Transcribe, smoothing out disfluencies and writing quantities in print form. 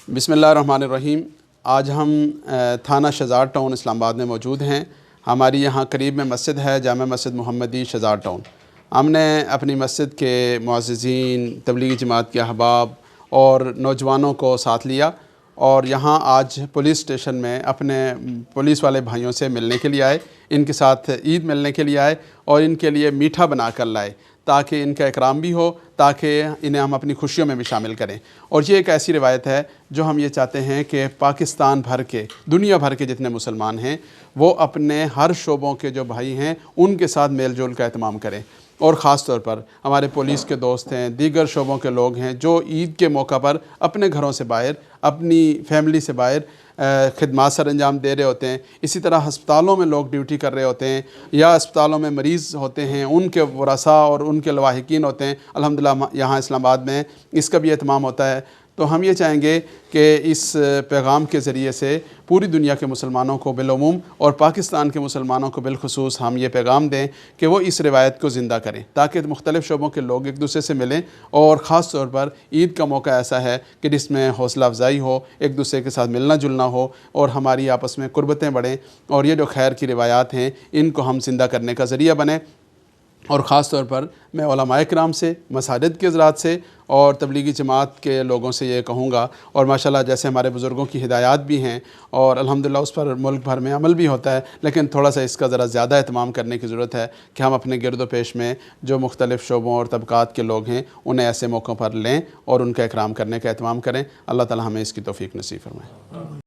बिस्मिल्लाहिर्रहमानिर्रहीम। आज हम थाना शहज़ाद टाउन इस्लामाबाद में मौजूद हैं। हमारी यहाँ करीब में मस्जिद है, जामा मस्जिद मोहम्मदी शहज़ाद टाउन। हमने अपनी मस्जिद के मुअज़्ज़िज़ीन, तबलीगी जमात के अहबाब और नौजवानों को साथ लिया और यहाँ आज पुलिस स्टेशन में अपने पुलिस वाले भाइयों से मिलने के लिए आए। इनके साथ ईद मिलने के लिए आए और इनके लिए मीठा बना कर लाए ताकि इनका इकराम भी हो, ताकि इन्हें हम अपनी खुशियों में भी शामिल करें। और ये एक ऐसी रिवायत है जो हम ये चाहते हैं कि पाकिस्तान भर के, दुनिया भर के जितने मुसलमान हैं वो अपने हर शोबों के जो भाई हैं उनके साथ मेल जोल का एहतमाम करें। और ख़ास तौर पर हमारे पुलिस के दोस्त हैं, दीगर शोबों के लोग हैं जो ईद के मौका पर अपने घरों से बाहर, अपनी फैमिली से बाहर खिदमत सर अंजाम दे रहे होते हैं। इसी तरह हस्पतालों में लोग ड्यूटी कर रहे होते हैं या अस्पतालों में मरीज़ होते हैं, उनके वरसा और उनके लवाहिकीन होते हैं। अल्हम्दुलिल्लाह यहाँ इस्लामाबाद में इसका भी एहतमाम होता है। तो हम ये चाहेंगे कि इस पैगाम के ज़रिए से पूरी दुनिया के मुसलमानों को बिलउमूम और पाकिस्तान के मुसलमानों को बिलखुसूस हम ये पैगाम दें कि वो इस रिवायत को ज़िंदा करें ताकि मुख्तलिफ़ शोबों के लोग एक दूसरे से मिलें। और ख़ास तौर पर ईद का मौका ऐसा है कि जिसमें हौसला अफजाई हो, एक दूसरे के साथ मिलना जुलना हो और हमारी आपस में कुर्बतें बढ़ें और ये जो खैर की रिवायात हैं इनको हम ज़िंदा करने का ज़रिया बने। और ख़ास तौर पर मैं उलमाए किराम से, मसाजिद के हज़रात से और तबलीगी जमात के लोगों से ये कहूँगा, और माशाल्लाह जैसे हमारे बुज़ुर्गों की हिदायत भी हैं और अल्हम्दुलिल्लाह उस पर मुल्क भर में अमल भी होता है, लेकिन थोड़ा सा इसका ज़रा ज़्यादा एहतमाम करने की ज़रूरत है कि हम अपने गिरदो पेश में जो मुख्तलिफ़ शोबों और तबक़ात के लोग हैं उन्हें ऐसे मौक़ों पर लें और उनका इकराम करने का एहतमाम करें। अल्लाह ताला हमें इसकी तौफ़ीक़ नसीब फरमाए।